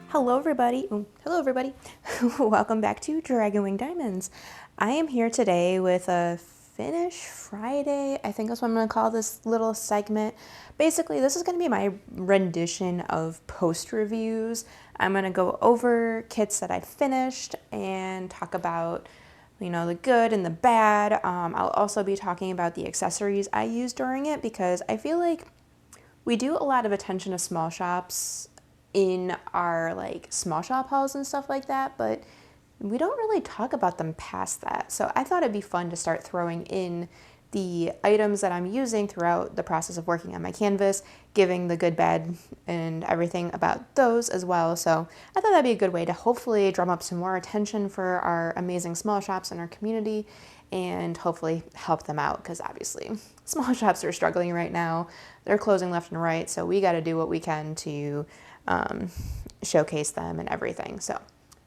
Hello everybody. Hello everybody. Welcome back to Dragon Wing Diamonds. I am here today with a Finish Friday. I think that's what I'm going to call this little segment. Basically, this is going to be my rendition of post reviews. I'm going to go over kits that I finished and talk about, you know, the good and the bad. I'll also be talking about the accessories I used during it because I feel like we do a lot of attention to small shops in our like small shop hauls and stuff like that, but we don't really talk about them past that. So I thought it'd be fun to start throwing in the items that I'm using throughout the process of working on my canvas, giving the good, bad, and everything about those as well. So I thought that'd be a good way to hopefully drum up some more attention for our amazing small shops in our community and hopefully help them out because obviously small shops are struggling right now. They're closing left and right, so we got to do what we can to showcase them and everything. So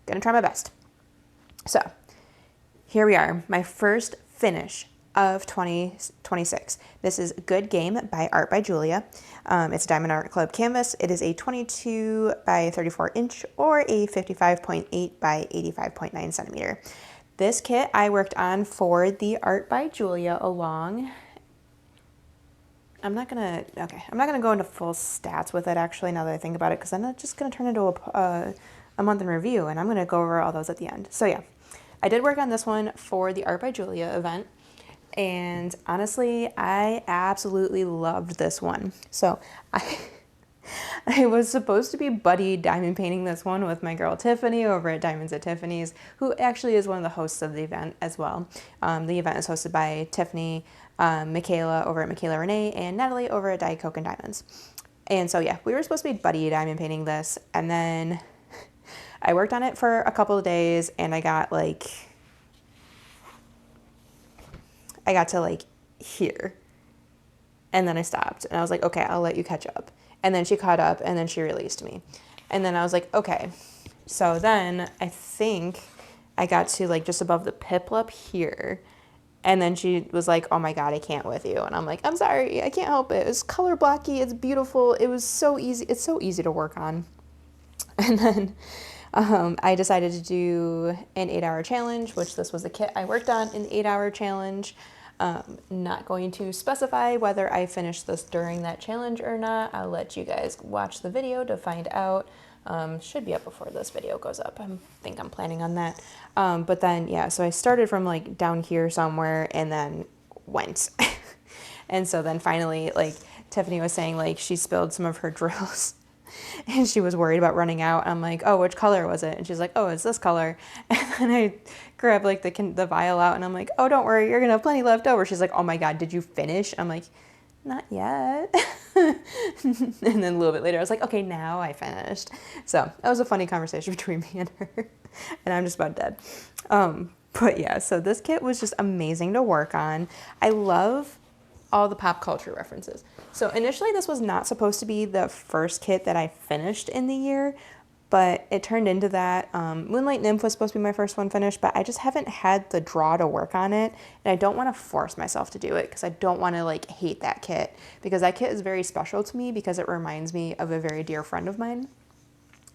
gonna try my best. So here we are, my first finish of 2026. This is Good Game by Art by Julia. It's a Diamond Art Club canvas. It is a 22 by 34 inch or a 55.8 by 85.9 centimeter. This kit I worked on for the Art by Julia along. I'm not gonna go into full stats with it actually now that I think about it because I'm not just gonna turn into a month in review and I'm gonna go over all those at the end. So yeah, I did work on this one for the Art by Julia event and honestly, I absolutely loved this one. So I was supposed to be buddy diamond painting this one with my girl Tiffany over at Diamonds at Tiffany's, who actually is one of the hosts of the event as well. The event is hosted by Tiffany, Michaela over at Michaela Renee, and Natalie over at Diet Coke and Diamonds. And so yeah, we were supposed to be buddy diamond painting this, and then I worked on it for a couple of days, and I got to like here, and then I stopped, and I was like, okay, I'll let you catch up. And then she caught up and then she released me. And then I was like, okay. So then I think I got to like just above the piplup here. And then she was like, oh my God, I can't with you. And I'm like, I'm sorry, I can't help it. It's color blocky, it's beautiful. It was so easy. It's so easy to work on. And then I decided to do an 8-hour challenge, which this was the kit I worked on in the 8-hour challenge. Not going to specify whether I finished this during that challenge or not. I'll let you guys watch the video to find out. Should be up before this video goes up. I think I'm planning on that. But then, yeah, so I started from like down here somewhere and then went. And so then finally, like Tiffany was saying, like she spilled some of her drills and she was worried about running out. I'm like, oh, which color was it? And she's like, oh, it's this color. And then I grabbed like the vial out and I'm like, oh, don't worry, you're gonna have plenty left over. She's like, oh my God, did you finish? I'm like, not yet. And then a little bit later I was like, okay, now I finished. So that was a funny conversation between me and her. And I'm just about dead. But yeah, so this kit was just amazing to work on. I love all the pop culture references. So initially this was not supposed to be the first kit that I finished in the year, but it turned into that. Moonlight Nymph was supposed to be my first one finished, but I just haven't had the draw to work on it, and I don't want to force myself to do it because I don't want to like hate that kit, because that kit is very special to me because it reminds me of a very dear friend of mine.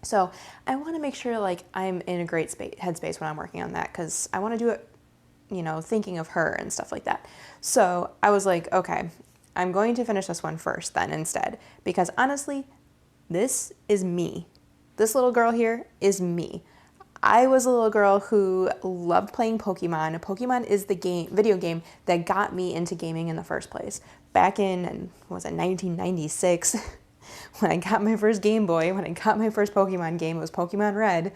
So I want to make sure like I'm in a great headspace when I'm working on that because I want to do it, you know, thinking of her and stuff like that. So I was like, okay, I'm going to finish this one first then instead, because honestly, this is me. This little girl here is me. I was a little girl who loved playing Pokemon. Pokemon is the video game that got me into gaming in the first place. Back in, what was it, 1996, when I got my first Game Boy, when I got my first Pokemon game, it was Pokemon Red,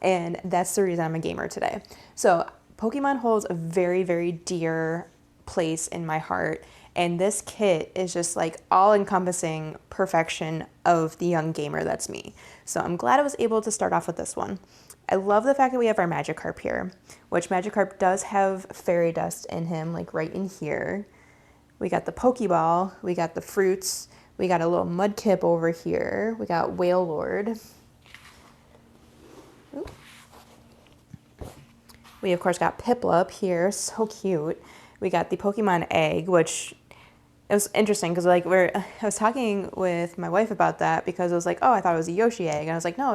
and that's the reason I'm a gamer today. So Pokemon holds a very, very dear place in my heart, and this kit is just like all-encompassing perfection of the young gamer that's me. So I'm glad I was able to start off with this one. I love the fact that we have our Magikarp here, which Magikarp does have fairy dust in him, like right in here. We got the Pokeball, we got the fruits, we got a little Mudkip over here, we got Wailord. Ooh. We, of course, got Piplup here, so cute. We got the Pokemon Egg, which it was interesting because like I was talking with my wife about that because it was like, oh, I thought it was a Yoshi egg, and I was like, no,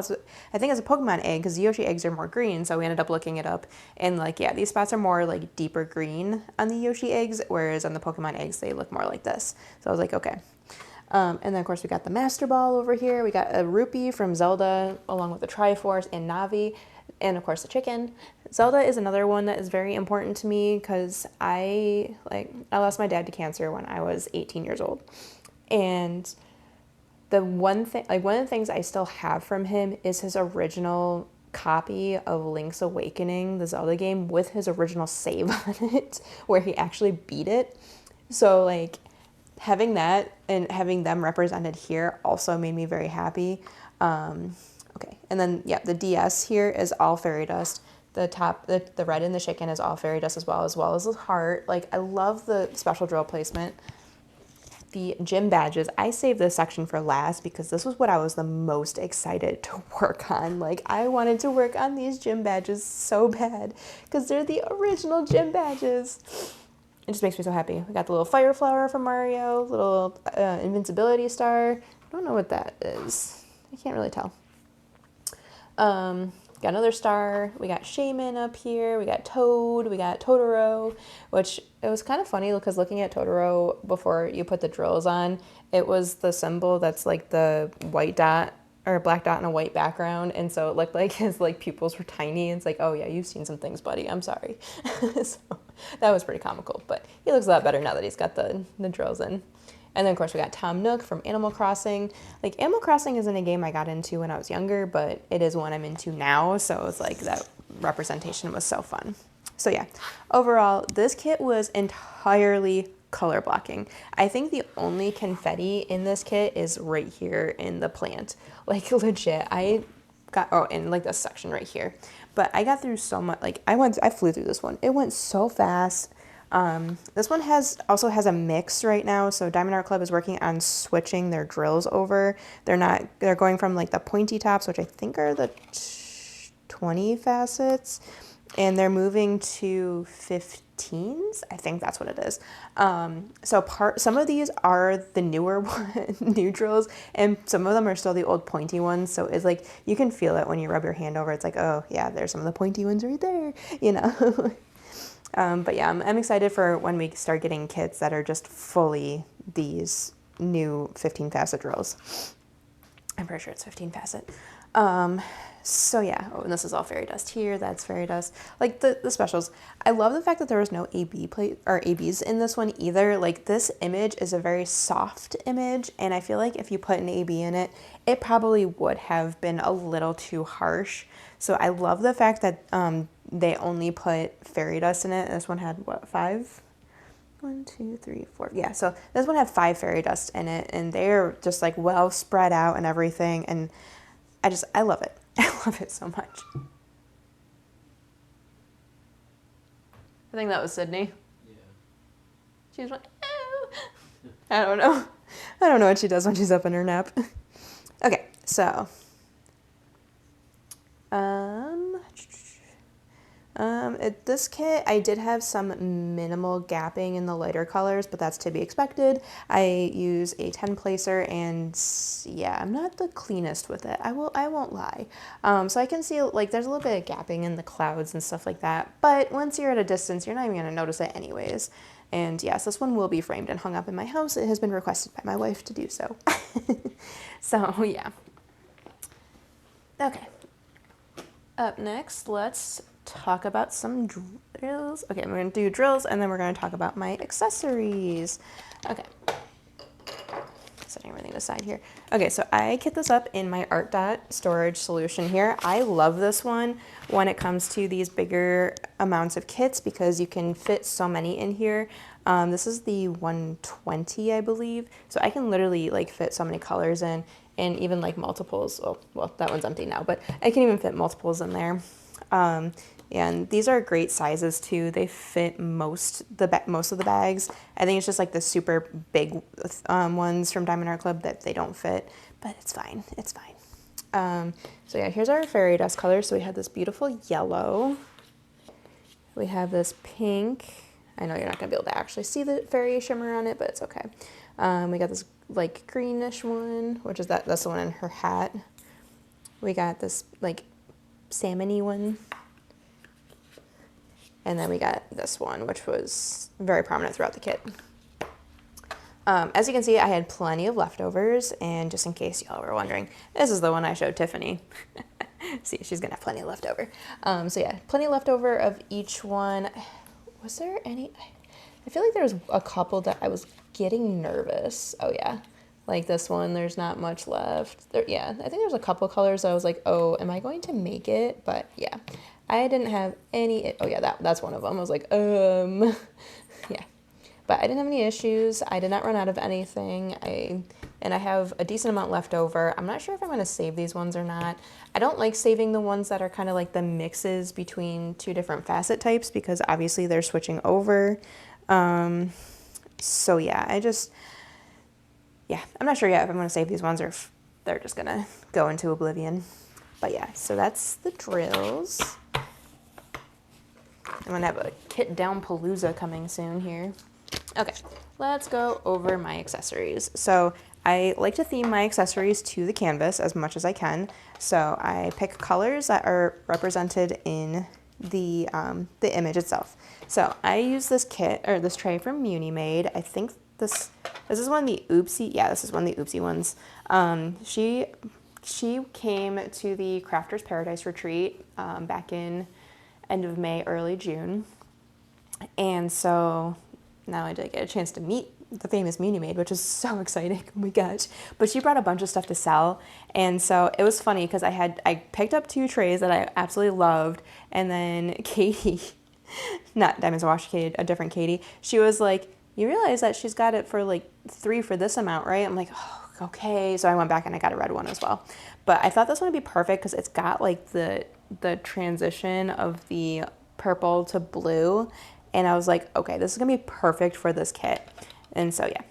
I think it's a Pokemon egg because Yoshi eggs are more green. So we ended up looking it up, and like yeah, these spots are more like deeper green on the Yoshi eggs, whereas on the Pokemon eggs they look more like this. So I was like, okay. And then of course we got the Master Ball over here. We got a Rupee from Zelda along with the Triforce and Navi, and of course the chicken. Zelda is another one that is very important to me because I lost my dad to cancer when I was 18 years old. And one of the things I still have from him is his original copy of Link's Awakening, the Zelda game, with his original save on it, where he actually beat it. So like having that and having them represented here also made me very happy. Okay, and then yeah, the DS here is all fairy dust. The top, the red in the chicken is all fairy dust as well as the heart. Like I love the special drill placement. The gym badges, I saved this section for last because this was what I was the most excited to work on. Like I wanted to work on these gym badges so bad because they're the original gym badges. It just makes me so happy. We got the little fire flower from Mario, little invincibility star. I don't know what that is. I can't really tell. Got another star. We got Shaman up here. We got Toad. We got Totoro, which it was kind of funny because looking at Totoro before you put the drills on, it was the symbol that's like the white dot or a black dot in a white background, and so it looked like his like pupils were tiny. And it's like, oh yeah, you've seen some things, buddy. I'm sorry. So that was pretty comical, but he looks a lot better now that he's got the drills in. And then of course we got Tom Nook from Animal Crossing. Like Animal Crossing isn't a game I got into when I was younger, but it is one I'm into now. So it's like that representation was so fun. So yeah, overall, this kit was entirely color blocking. I think the only confetti in this kit is right here in the plant. Like legit, I got, oh, in like this section right here. But I got through so much, like I flew through this one. It went so fast. This one also has a mix right now. So Diamond Art Club is working on switching their drills over. They're going from like the pointy tops, which I think are the 20 facets, and they're moving to 15s. I think that's what it is. Some of these are the newer new drills, and some of them are still the old pointy ones. So it's like, you can feel it when you rub your hand over. It's like, oh yeah, there's some of the pointy ones right there, you know? But yeah, I'm excited for when we start getting kits that are just fully these new 15 facet drills. I'm pretty sure it's 15 facet. So yeah, oh, and this is all fairy dust here. That's fairy dust. Like the specials. I love the fact that there was no AB plate or ABs in this one either. Like this image is a very soft image, and I feel like if you put an AB in it, it probably would have been a little too harsh. So I love the fact that they only put fairy dust in it. This one had what, 5? 1, 2, 3, 4. Yeah, so this one had 5 fairy dust in it, and they're just like well spread out and everything. And I love it. I love it so much. I think that was Sydney. Yeah. She was like, oh. I don't know. I don't know what she does when she's up in her nap. Okay, so. This kit, I did have some minimal gapping in the lighter colors, but that's to be expected. I use a 10 placer, and yeah, I'm not the cleanest with it. I won't lie. So I can see like there's a little bit of gapping in the clouds and stuff like that, but once you're at a distance, you're not even gonna notice it anyways. And yes, this one will be framed and hung up in my house. It has been requested by my wife to do so. So yeah. Okay. Up next, let's talk about some drills. Okay, we're going to do drills, and then we're going to talk about my accessories. Okay. Setting everything aside here. Okay, so I kit this up in my Art Dot storage solution here. I love this one when it comes to these bigger amounts of kits because you can fit so many in here. This is the 120, I believe. So I can literally like fit so many colors in, and even like multiples. Oh, well, that one's empty now, but I can even fit multiples in there. And these are great sizes too. They fit most of the bags. I think it's just like the super big ones from Diamond Art Club that they don't fit, but it's fine. It's fine. So yeah, here's our fairy dust colors. So we have this beautiful yellow. We have this pink. I know you're not gonna be able to actually see the fairy shimmer on it, but it's okay. We got this like greenish one, which is that's the one in her hat. We got this like salmon-y one. And then we got this one, which was very prominent throughout the kit. As you can see, I had plenty of leftovers, and just in case y'all were wondering, this is the one I showed Tiffany. See, she's gonna have plenty of leftover. So yeah, plenty leftover of each one. Was there any? I feel like there was a couple that I was getting nervous. Oh yeah, like this one, there's not much left. There, yeah, I think there's a couple colors I was like, oh, am I going to make it? But yeah, I didn't have any. Oh yeah, that's one of them. I was like, yeah. But I didn't have any issues. I did not run out of anything. And I have a decent amount left over. I'm not sure if I'm going to save these ones or not. I don't like saving the ones that are kind of like the mixes between two different facet types because obviously they're switching over. So yeah, I'm not sure yet if I'm going to save these ones or if they're just going to go into oblivion. But yeah, so that's the drills. I'm going to have a kit down palooza coming soon here. Okay, let's go over my accessories. So I like to theme my accessories to the canvas as much as I can. So I pick colors that are represented in the image itself. So I use this kit or this tray from Munimade. I think this is one of the Oopsie. Yeah, this is one of the Oopsie ones. She came to the Crafters Paradise retreat back in end of May, early June, and so now I did get a chance to meet the famous Munimade, which is so exciting. Oh my gosh. But she brought a bunch of stuff to sell. And so it was funny because I picked up 2 trays that I absolutely loved. And then Katie, not Diamonds Wash Katie, a different Katie, she was like, you realize that she's got it for like 3 for this amount, right? I'm like, oh, okay. So I went back and I got a red one as well. But I thought this one would be perfect because it's got like the transition of the purple to blue. And I was like, okay, this is gonna be perfect for this kit. And so yeah.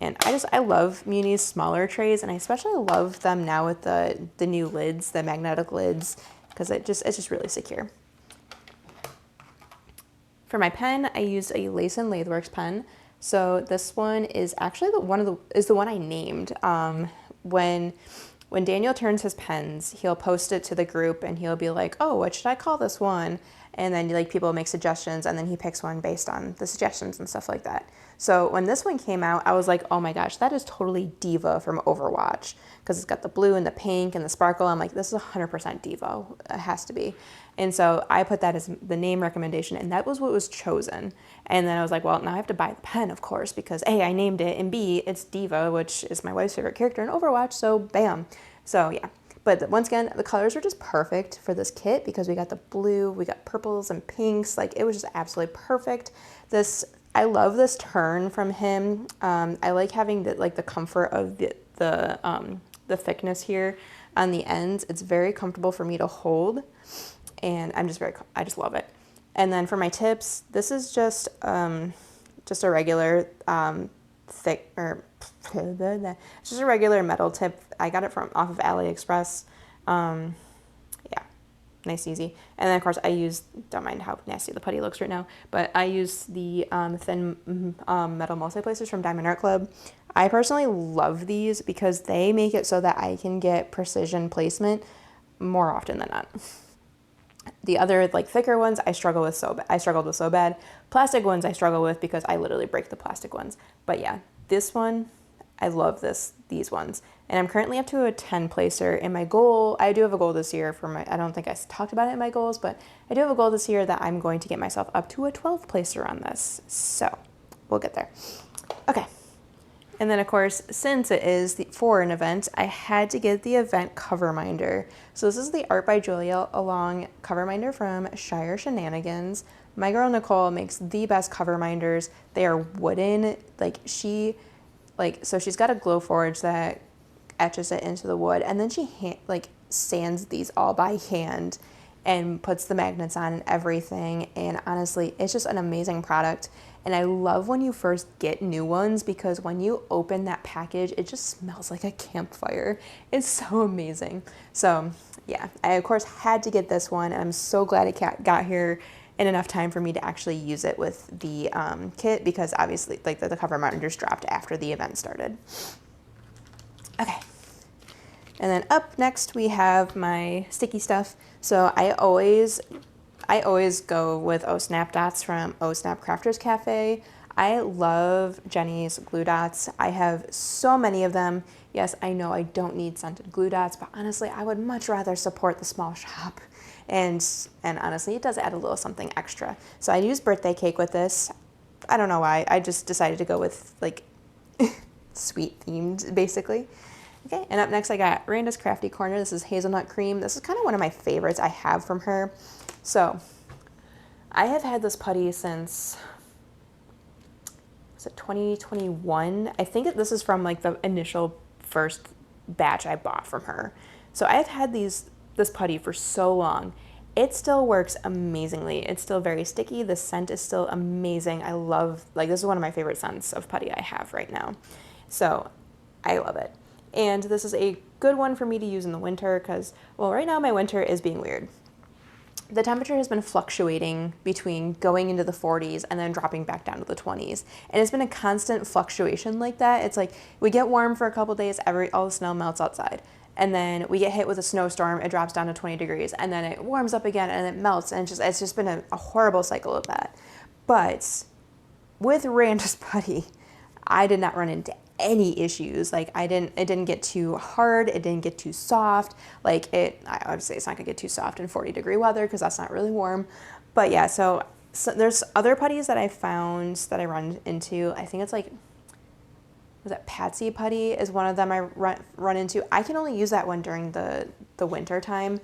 And I love Muni's smaller trays, and I especially love them now with the new lids, the magnetic lids, because it's just really secure. For my pen, I use a Lace and Latheworks pen. So this one is actually the one I named. When Daniel turns his pens, he'll post it to the group and he'll be like, oh, what should I call this one? And then like people make suggestions and then he picks one based on the suggestions and stuff like that. So when this one came out, I was like, oh my gosh, that is totally Diva from Overwatch because it's got the blue and the pink and the sparkle. I'm like, this is 100% Diva. It has to be. And so I put that as the name recommendation and that was what was chosen. And then I was like, well, now I have to buy the pen, of course, because A, I named it, and B, it's Diva, which is my wife's favorite character in Overwatch. So bam. So yeah. But once again, the colors are just perfect for this kit because we got the blue, we got purples and pinks. Like it was just absolutely perfect. I love this turn from him. I like having the comfort of the thickness here on the ends. It's very comfortable for me to hold, and I just love it. And then for my tips, this is just a regular thick or it's just a regular metal tip. I got it off of AliExpress. Yeah, nice, easy. And then of course don't mind how nasty the putty looks right now, but I use the thin metal multi-placers from Diamond Art Club. I personally love these because they make it so that I can get precision placement more often than not. The other thicker ones I struggled with so bad. Plastic ones I struggle with because I literally break the plastic ones. But yeah, this one, I love these ones. And I'm currently up to a 10 placer, and my goal, I do have a goal this year I don't think I talked about it in my goals, but I do have a goal this year that I'm going to get myself up to a 12 placer on this. So we'll get there. Okay. And then of course, since it is for an event, I had to get the event cover minder. So this is the Art by Julia Along cover minder from Shire Shenanigans. My girl Nicole makes the best cover minders. They are wooden. So she's got a Glowforge that etches it into the wood, and then she sands these all by hand and puts the magnets on and everything. And honestly, it's just an amazing product. And I love when you first get new ones because when you open that package, it just smells like a campfire. It's so amazing. So yeah, I of course had to get this one, and I'm so glad it got here. in enough time for me to actually use it with the kit, because obviously like the cover monitors dropped after the event started. Okay. And then up next we have my sticky stuff. So I always go with O Snap Dots from O Snap Crafters Cafe. I love Jenny's glue dots. I have so many of them. Yes, I know I don't need scented glue dots, but honestly, I would much rather support the small shop. And honestly, it does add a little something extra. So I use birthday cake with this. I don't know why. I just decided to go with like sweet themed, basically. Okay, and up next I got Randa's Crafty Corner. This is hazelnut cream. This is kind of one of my favorites I have from her. So I have had this putty since, was it 2021? I think this is from like the initial first batch I bought from her. So I've had this putty for so long. It still works amazingly. It's still very sticky. The scent is still amazing. I love, like, this is one of my favorite scents of putty I have right now. So I love it. And this is a good one for me to use in the winter because, well, right now my winter is being weird. The temperature has been fluctuating between going into the 40s and then dropping back down to the 20s. And it's been a constant fluctuation like that. It's like we get warm for a couple days, all the snow melts outside. And then we get hit with a snowstorm, it drops down to 20 degrees, and then it warms up again and it melts. And it's just been a horrible cycle of that. But with Randa's putty, I did not run into any issues. Like it didn't get too hard. It didn't get too soft. I would say it's not gonna get too soft in 40-degree weather because that's not really warm. But yeah, so there's other putties that I found that I run into. I think it's like, was that Patsy putty is one of them I run into. I can only use that one during the winter time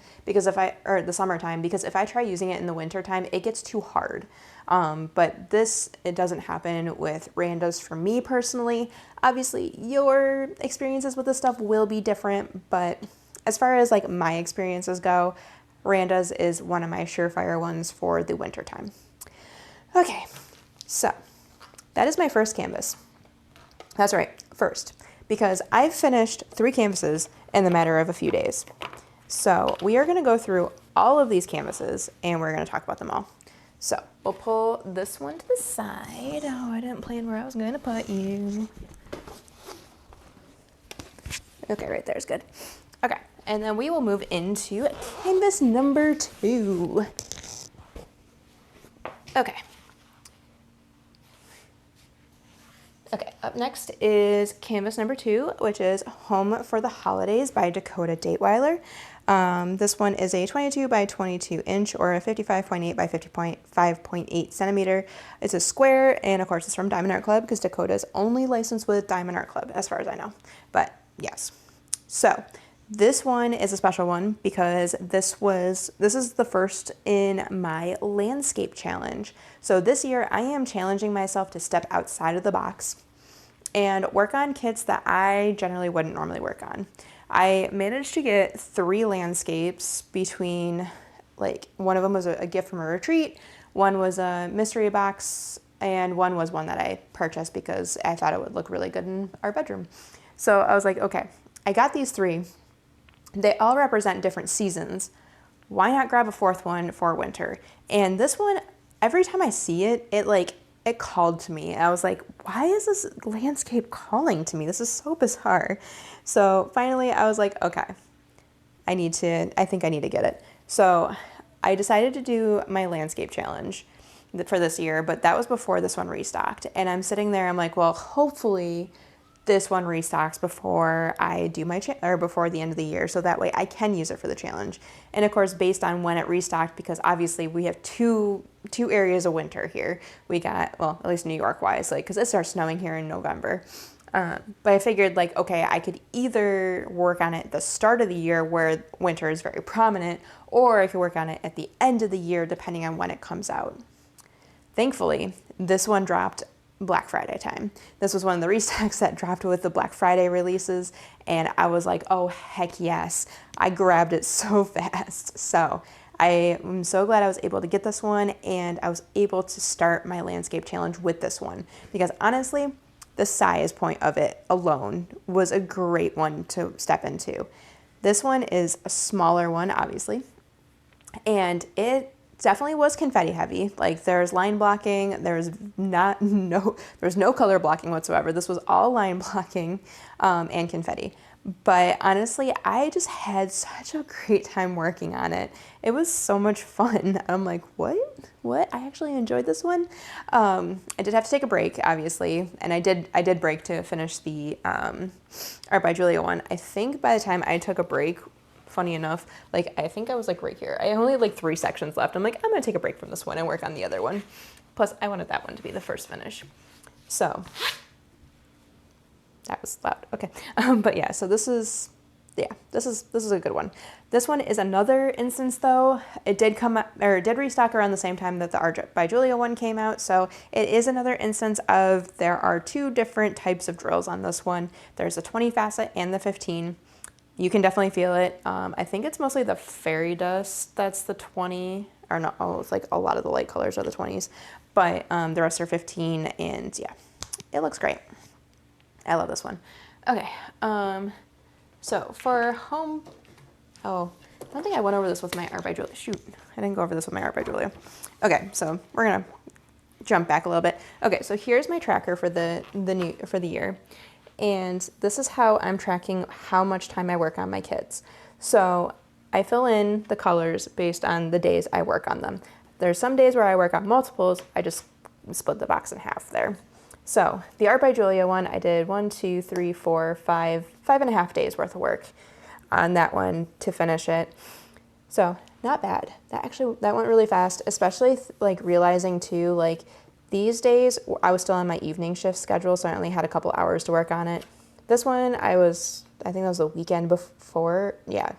or the summertime, because if I try using it in the winter time, it gets too hard. But it doesn't happen with Randa's for me personally. Obviously, your experiences with this stuff will be different, but as far as like my experiences go, Randa's is one of my surefire ones for the winter time. Okay, so that is my first canvas. That's right, first, because I've finished 3 canvases in the matter of a few days. So we are gonna go through all of these canvases and we're gonna talk about them all. So we'll pull this one to the side. Oh, I didn't plan where I was gonna put you. Okay, right there is good. Okay, and then we will move into canvas number 2. Okay. Okay, up next is canvas number 2, which is Home for the Holidays by Dakota Dateweiler. This one is a 22 by 22 inch or a 55.8 by 50.5.8 centimeter. It's a square, and of course it's from Diamond Art Club because Dakota is only licensed with Diamond Art Club as far as I know. But yes, so this one is a special one because this is the first in my landscape challenge. So this year I am challenging myself to step outside of the box and work on kits that I generally wouldn't normally work on. I managed to get 3 landscapes between, like, one of them was a gift from a retreat, one was a mystery box, and one was one that I purchased because I thought it would look really good in our bedroom. So I was like, okay, I got these 3. They all represent different seasons. Why not grab a 4th one for winter? And this one, every time I see it, it called to me. I was like, why is this landscape calling to me? This is so bizarre. So finally I was like, okay, I think I need to get it. So I decided to do my landscape challenge for this year, but that was before this one restocked. And I'm sitting there, I'm like, well, hopefully this one restocks before I do before the end of the year, so that way I can use it for the challenge. And of course, based on when it restocked, because obviously we have two areas of winter here. We got, well, at least New York wise, like, because it starts snowing here in November. But I figured, like, okay, I could either work on it at the start of the year where winter is very prominent, or I could work on it at the end of the year depending on when it comes out. Thankfully, this one dropped Black Friday time. This was one of the restocks that dropped with the Black Friday releases, and I was like, oh heck yes, I grabbed it so fast. So I am so glad I was able to get this one, and I was able to start my landscape challenge with this one because honestly, the size point of it alone was a great one to step into. This one is a smaller one, obviously, and it definitely was confetti heavy. Like there's line blocking, there's no color blocking whatsoever. This was all line blocking and confetti. But honestly, I just had such a great time working on it. It was so much fun. I'm like, what? I actually enjoyed this one. I did have to take a break, obviously, and I did break to finish the Art by Julia one. I think by the time I took a break, funny enough, like I think I was like right here. I only had like 3 sections left. I'm like, I'm gonna take a break from this one and work on the other one. Plus, I wanted that one to be the first finish. So that was loud. Okay, but yeah. So this is a good one. This one is another instance though. It did restock around the same time that the Art by Julia one came out. So it is another instance of there are 2 different types of drills on this one. There's a 20 facet and the 15. You can definitely feel it. I think it's mostly the fairy dust that's the 20, or no, it's like a lot of the light colors are the 20s, but the rest are 15, and yeah, it looks great. I love this one. Okay, so for home, I don't think I went over this with my Art by Julia. Shoot, I didn't go over this with my Art by Julia. Okay, so we're gonna jump back a little bit. Okay, so here's my tracker for the year. And this is how I'm tracking how much time I work on my kits. So I fill in the colors based on the days I work on them. There's some days where I work on multiples. I just split the box in half there. So the Art by Julia one, I did 1, 2, 3, 4, 5, 5.5 days worth of work on that one to finish it. So not bad. That went really fast, especially like realizing too, like these days I was still on my evening shift schedule, so I only had a couple hours to work on it. This one I think that was the weekend before. Yeah,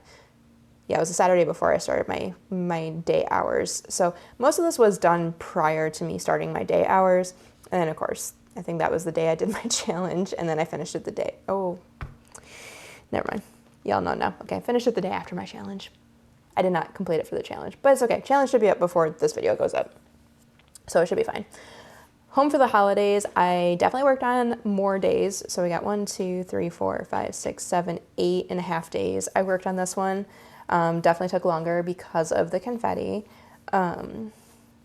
it was a Saturday before I started my day hours. So most of this was done prior to me starting my day hours. And then of course, I think that was the day I did my challenge, and then I finished it the day. Oh, never mind. Y'all know now. Okay, I finished it the day after my challenge. I did not complete it for the challenge, but it's okay. Challenge should be up before this video goes up, so it should be fine. Home for the holidays, I definitely worked on more days. So we got 1, 2, 3, 4, 5, 6, 7, 8.5 days. I worked on this one. Definitely took longer because of the confetti. And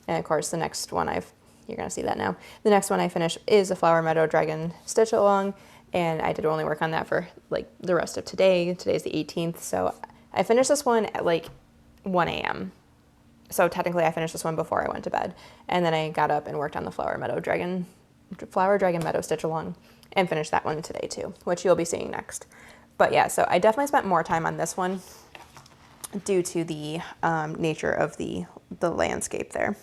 of course, the next one you're gonna see that now. The next one I finished is the Flower Meadow Dragon Stitch Along, and I did only work on that for like the rest of today. Today's the 18th, so I finished this one at like 1 a.m. So technically I finished this one before I went to bed, and then I got up and worked on the Flower Dragon Meadow Stitch Along and finished that one today too, which you'll be seeing next. But yeah, so I definitely spent more time on this one due to the nature of the landscape there.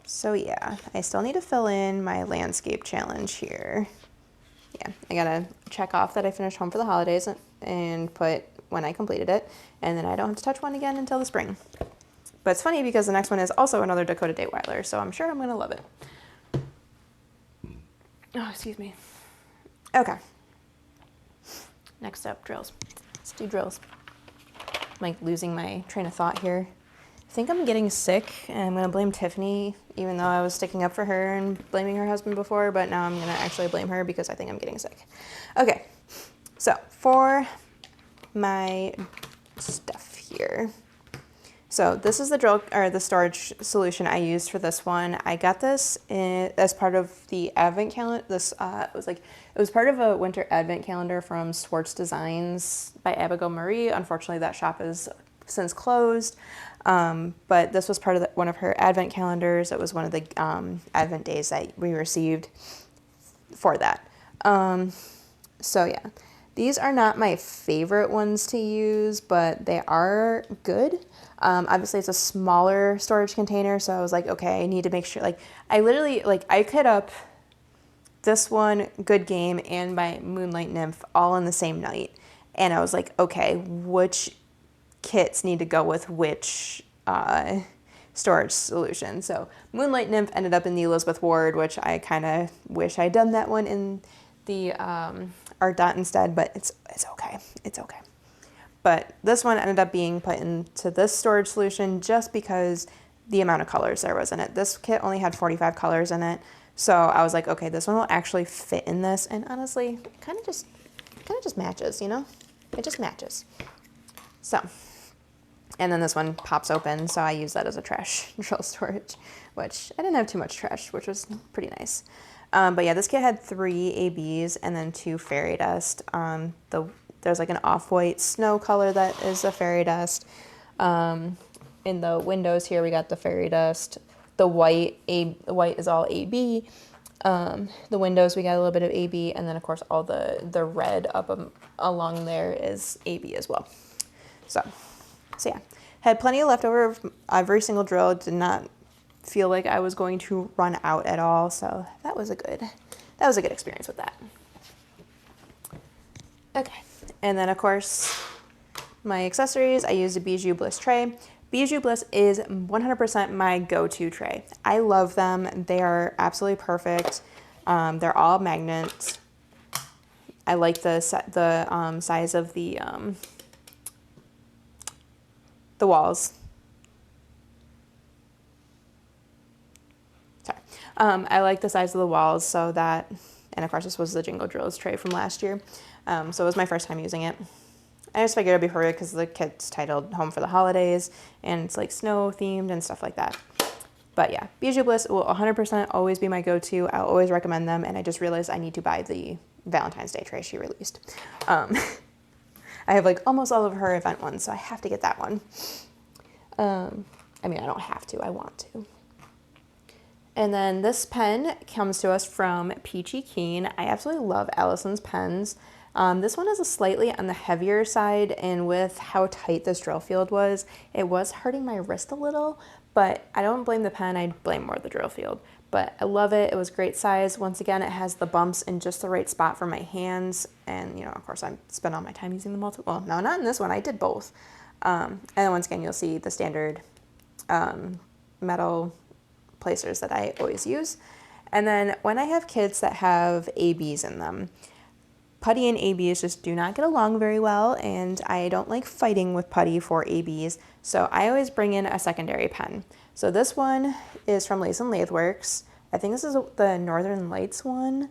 So yeah, I still need to fill in my landscape challenge here. Yeah, I gotta check off that I finished Home for the Holidays and put when I completed it, and then I don't have to touch one again until the spring. But it's funny because the next one is also another Dakota Dateweiler, so I'm sure I'm gonna love it. Oh, excuse me. Okay. Next up, drills. Let's do drills. I'm like losing my train of thought here. I think I'm getting sick, and I'm gonna blame Tiffany, even though I was sticking up for her and blaming her husband before, but now I'm gonna actually blame her because I think I'm getting sick. Okay, so for my stuff here. So this is the drill, or the storage solution I used for this one. I got this as part of the advent calendar. It was part of a winter advent calendar from Swartz Designs by Abigail Marie. Unfortunately, that shop is since closed. But this was part of one of her advent calendars. It was one of the advent days that we received for that. So yeah, these are not my favorite ones to use, but they are good. Obviously it's a smaller storage container, so I was like, okay, I need to make sure, like, I could up this one, Good Game, and my Moonlight Nymph all in the same night. And I was like, okay, which kits need to go with which storage solution? So Moonlight Nymph ended up in the Elizabeth Ward, which I kind of wish I'd done that one in the Art Dot instead, but it's okay. It's okay. But this one ended up being put into this storage solution just because the amount of colors there was in it. This kit only had 45 colors in it. So I was like, okay, this one will actually fit in this. And honestly, it kind of just matches, you know? It just matches. So, and then this one pops open, so I use that as a trash drill storage, which I didn't have too much trash, which was pretty nice. But yeah, this kit had 3 ABs and then 2 fairy dust. There's like an off-white snow color that is a fairy dust. In the windows here, we got the fairy dust. The white is all AB. The windows, we got a little bit of AB, and then of course all the red up along there is AB as well. So yeah, had plenty of leftover of every single drill. Did not feel like I was going to run out at all. So that was a good experience with that. Okay, and then of course my accessories, I used a Bijou Bliss tray. Bijou Bliss is 100% my go-to tray. I love them. They are absolutely perfect. They're all magnets. I like the size of the walls. Sorry. I like the size of the walls so that, and of course this was the Jingle Drills tray from last year. So it was my first time using it. I just figured it'd be perfect because the kit's titled Home for the Holidays and it's like snow themed and stuff like that. But yeah, Bijou Bliss will 100% always be my go-to. I'll always recommend them, and I just realized I need to buy the Valentine's Day tray she released. I have like almost all of her event ones, so I have to get that one. I mean, I don't have to, I want to. And then this pen comes to us from Peachy Keen. I absolutely love Allison's pens. This one is a slightly on the heavier side, and with how tight this drill field was, it was hurting my wrist a little, but I don't blame the pen, I blame more the drill field. But I love it, it was great size. Once again, it has the bumps in just the right spot for my hands, and you know, of course, I spent all my time using the multiple, well, no, not in this one, I did both. And then once again, you'll see the standard metal placers that I always use. And then when I have kits that have ABs in them, putty and ABs just do not get along very well, and I don't like fighting with putty for ABs, so I always bring in a secondary pen. So this one is from Lace and Lathe Works. I think this is the Northern Lights one,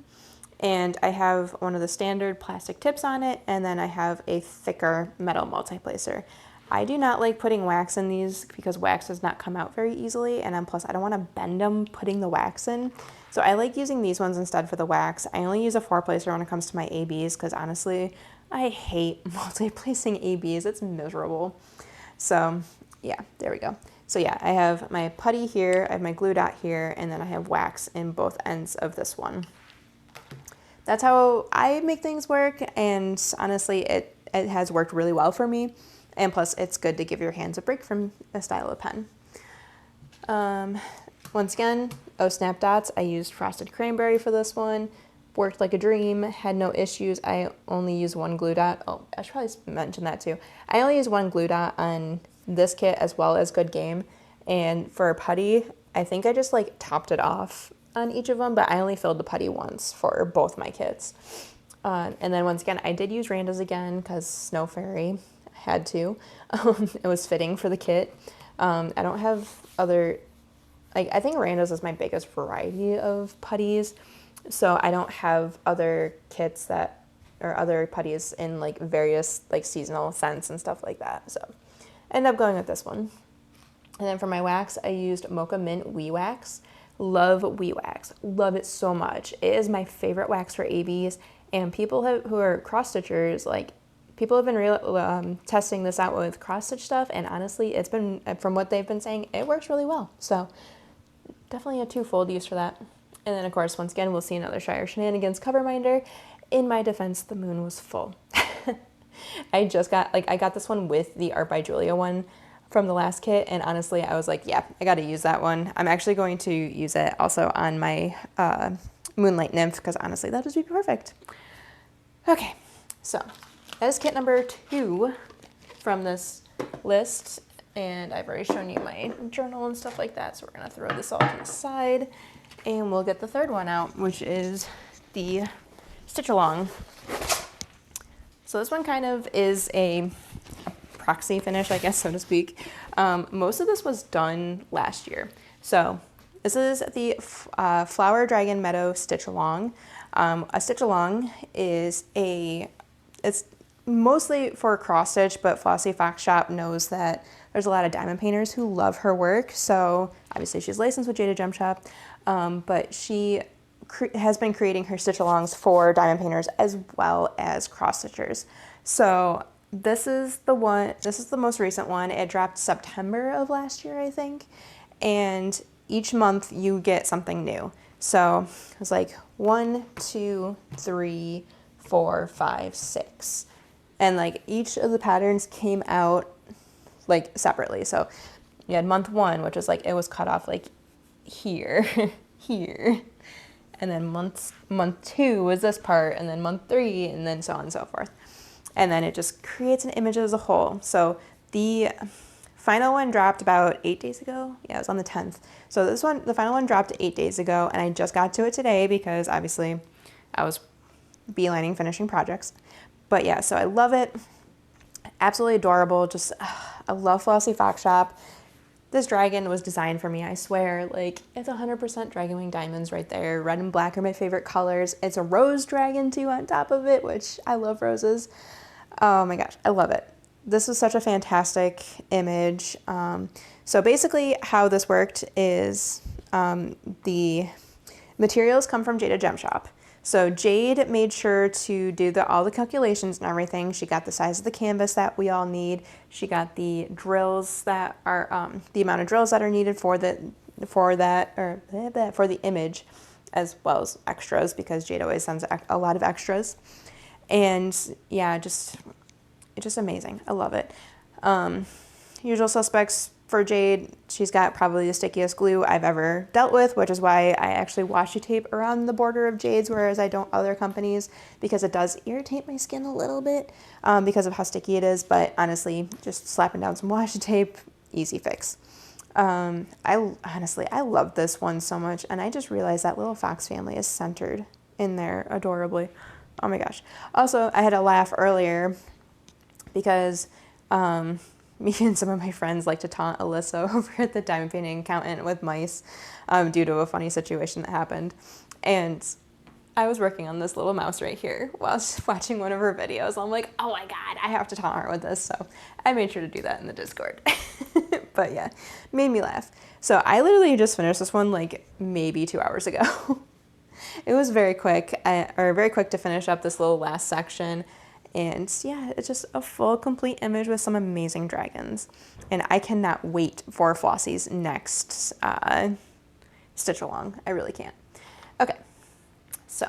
and I have one of the standard plastic tips on it, and then I have a thicker metal multi-placer. I do not like putting wax in these because wax does not come out very easily, and then plus I don't want to bend them putting the wax in. So I like using these ones instead for the wax. I only use a 4-placer when it comes to my ABs because honestly, I hate multi-placing ABs. It's miserable. So yeah, there we go. So yeah, I have my putty here, I have my glue dot here, and then I have wax in both ends of this one. That's how I make things work, and honestly, it has worked really well for me. And plus, it's good to give your hands a break from a style of pen. Once again, Snap Dots. I used Frosted Cranberry for this one. Worked like a dream. Had no issues. I only use one glue dot. Oh, I should probably mention that too. I only use one glue dot on this kit as well as Good Game. And for putty, I think I just like topped it off on each of them, but I only filled the putty once for both my kits. And then once again, I did use Randa's again because Snow Fairy. Had to. It was fitting for the kit. I don't have other, like, I think Randa's is my biggest variety of putties, so I don't have other kits that, or other putties in like various like seasonal scents and stuff like that, so I ended up going with this one. And then for my wax, I used Mocha Mint Wee Wax. Love Wee Wax. Love it so much. It is my favorite wax for ABs, and people who are cross-stitchers, like, people have been testing this out with cross-stitch stuff, and honestly, it's been, from what they've been saying, it works really well. So definitely a twofold use for that. And then, of course, once again, we'll see another Shire Shenanigans cover binder. In my defense, the moon was full. I got this one with the Art by Julia one from the last kit, and honestly, I was like, yeah, I got to use that one. I'm actually going to use it also on my Moonlight Nymph, because honestly, that would be perfect. Okay, so that is kit number 2 from this list, and I've already shown you my journal and stuff like that, so we're going to throw this all to the side, and we'll get the third one out, which is the Stitch Along. So this one kind of is a proxy finish, I guess, so to speak. Most of this was done last year. So this is the Flower Dragon Meadow Stitch Along. A Stitch Along is it's mostly for cross stitch, but Flossie Fox Shop knows that there's a lot of diamond painters who love her work. So obviously she's licensed with Jada Gem Shop, but she has been creating her stitch alongs for diamond painters as well as cross stitchers. So this is the one, this is the most recent one. It dropped September of last year, I think. And each month you get something new. So it was like 1, 2, 3, 4, 5, 6. And like each of the patterns came out like separately. So you had month 1, which was like, it was cut off like here, here. And then month 2 was this part, and then month 3, and then so on and so forth. And then it just creates an image as a whole. So the final one dropped about 8 days ago. Yeah, it was on the 10th. So this one, the final one dropped 8 days ago, and I just got to it today because obviously I was beelining finishing projects. But yeah, so I love it. Absolutely adorable. Just, I love Flossie Fox Shop. This dragon was designed for me, I swear. Like, it's 100% Dragon Wing diamonds right there. Red and black are my favorite colors. It's a rose dragon too on top of it, which I love roses. Oh my gosh, I love it. This was such a fantastic image. So basically how this worked is the materials come from Jada Gem Shop. So Jade made sure to do all the calculations and everything. She got the size of the canvas that we all need. She got the drills that are, the amount of drills that are needed for the image, as well as extras, because Jade always sends a lot of extras. And yeah, it's just amazing. I love it. Usual suspects for Jade, she's got probably the stickiest glue I've ever dealt with, which is why I actually washi tape around the border of Jade's, whereas I don't other companies, because it does irritate my skin a little bit because of how sticky it is. But honestly, just slapping down some washi tape, easy fix. I love this one so much, and I just realized that little fox family is centered in there adorably. Oh my gosh. Also, I had a laugh earlier because me and some of my friends like to taunt Alyssa over at the Diamond Painting Accountant with mice due to a funny situation that happened. And I was working on this little mouse right here while watching one of her videos. I'm like, oh my God, I have to taunt her with this. So I made sure to do that in the Discord. But yeah, made me laugh. So I literally just finished this one like maybe 2 hours ago. It was very quick, very quick to finish up this little last section. And yeah, it's just a full, complete image with some amazing dragons. And I cannot wait for Flossie's next stitch along. I really can't. Okay, so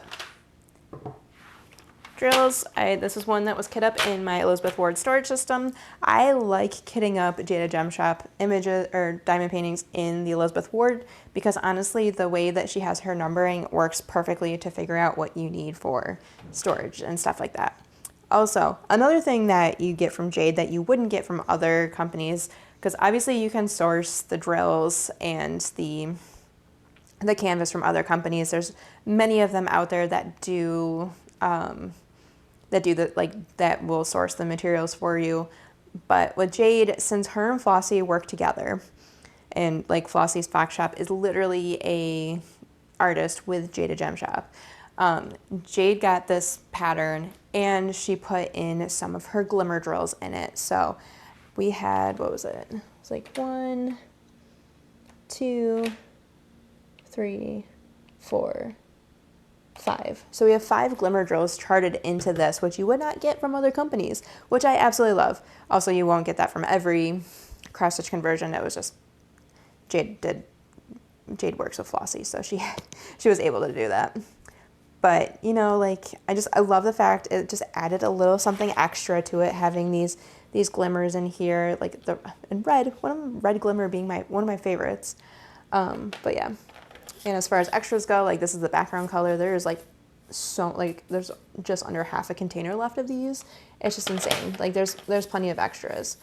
drills. This is one that was kit up in my Elizabeth Ward storage system. I like kitting up Jada Gem Shop images or diamond paintings in the Elizabeth Ward because honestly, the way that she has her numbering works perfectly to figure out what you need for storage and stuff like that. Also, another thing that you get from Jade that you wouldn't get from other companies, because obviously you can source the drills and the canvas from other companies. There's many of them out there that that will source the materials for you. But with Jade, since her and Flossie work together, and like Flossie's Fox Shop is literally a artist with Jada Gem Shop. Jade got this pattern and she put in some of her glimmer drills in it. So we had, what was it? It's like 1, 2, 3, 4, 5. So we have 5 glimmer drills charted into this, which you would not get from other companies, which I absolutely love. Also, you won't get that from every cross stitch conversion. It was just Jade works with Flossie, so she was able to do that. But, you know, like, I love the fact it just added a little something extra to it, having these glimmers in here, like and red glimmer being one of my favorites. But yeah, and as far as extras go, like this is the background color. There's there's just under half a container left of these. It's just insane. Like there's plenty of extras.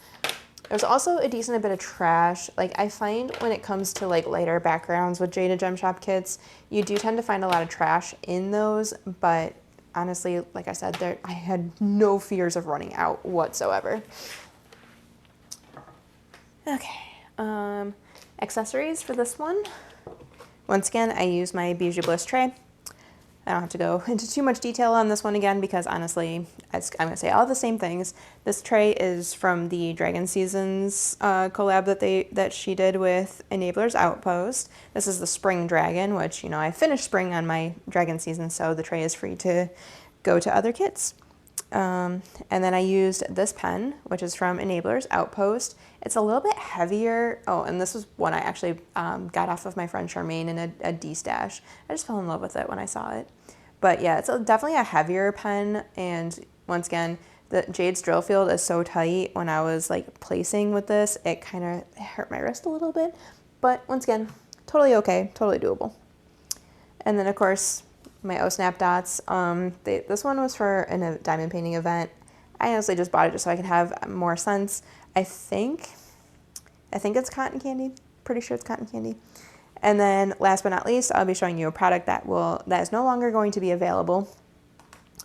There's also a decent bit of trash. Like I find when it comes to like lighter backgrounds with Jada Gem Shop kits, you do tend to find a lot of trash in those, but honestly, like I said, I had no fears of running out whatsoever. Okay, accessories for this one. Once again, I use my Bijou Bliss tray. I don't have to go into too much detail on this one again because honestly, I'm going to say all the same things. This tray is from the Dragon Seasons collab that she did with Enabler's Outpost. This is the Spring Dragon, which, I finished spring on my Dragon season, so the tray is free to go to other kits. And then I used this pen, which is from Enabler's Outpost. It's a little bit heavier. Oh, and this was one I actually got off of my friend Charmaine in a D-stash. I just fell in love with it when I saw it. But yeah, it's definitely a heavier pen. And once again, the Jade's drill field is so tight. When I was like placing with this, it kind of hurt my wrist a little bit. But once again, totally okay, totally doable. And then of course, my O-Snap dots. This one was for a diamond painting event. I honestly just bought it just so I could have more scents. I think it's cotton candy. Pretty sure it's cotton candy. And then last but not least, I'll be showing you a product that is no longer going to be available.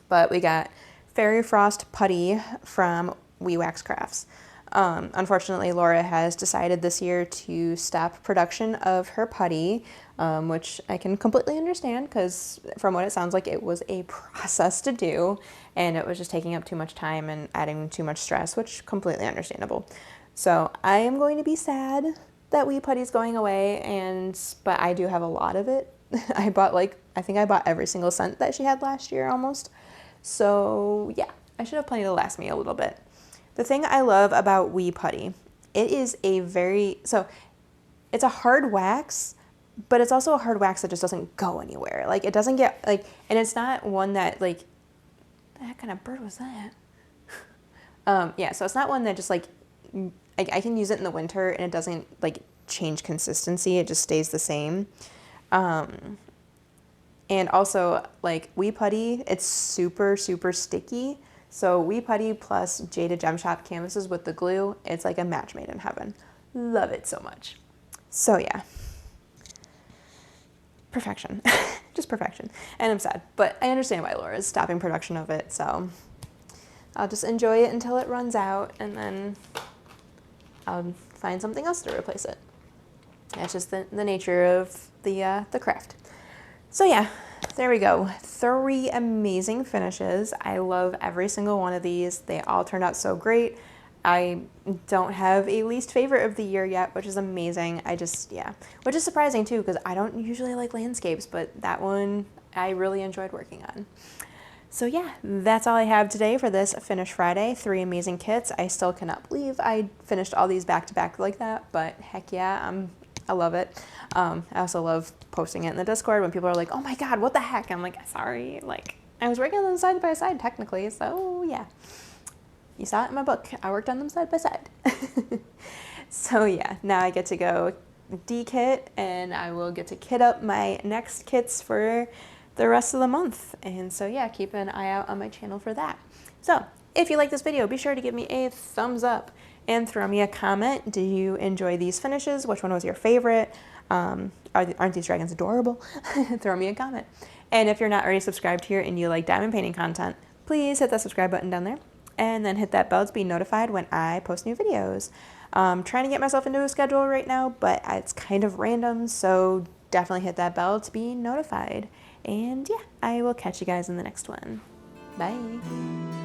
But we got Fairy Frost Putty from WeWax Crafts. Unfortunately, Laura has decided this year to stop production of her putty, which I can completely understand because from what it sounds like, it was a process to do and it was just taking up too much time and adding too much stress, which completely understandable. So I am going to be sad that WePutty's going away, but I do have a lot of it. I think I bought every single scent that she had last year almost. So yeah, I should have plenty to last me a little bit. The thing I love about WePutty, it's a hard wax, but it's also a hard wax that just doesn't go anywhere. Like it doesn't get and it's not one that what kind of bird was that? Yeah, so it's not one that just I can use it in the winter and it doesn't change consistency. It just stays the same. And also WePutty, it's super, super sticky. So WePutty plus Jada Gem Shop canvases with the glue, it's like a match made in heaven. Love it so much. So yeah, perfection, just perfection. And I'm sad, but I understand why Laura is stopping production of it. So I'll just enjoy it until it runs out and then I'll find something else to replace it. That's just the nature of the craft. So yeah, there we go. 3 amazing finishes. I love every single one of these. They all turned out so great. I don't have a least favorite of the year yet, which is amazing. Which is surprising too, because I don't usually like landscapes, but that one I really enjoyed working on. So yeah, that's all I have today for this Finish Friday. 3 amazing kits. I still cannot believe I finished all these back to back like that, but heck yeah, I love it. I also love posting it in the Discord when people are like, oh my God, what the heck? I'm like, sorry, I was working on them side by side technically, so yeah. You saw it in my book. I worked on them side by side. So yeah, now I get to go de-kit and I will get to kit up my next kits for the rest of the month. And so yeah, keep an eye out on my channel for that. So if you like this video, be sure to give me a thumbs up and throw me a comment. Do you enjoy these finishes? Which one was your favorite? Aren't these dragons adorable? Throw me a comment. And if you're not already subscribed here and you like diamond painting content, please hit that subscribe button down there and then hit that bell to be notified when I post new videos. Trying to get myself into a schedule right now, but it's kind of random, so definitely hit that bell to be notified. And yeah, I will catch you guys in the next one. Bye.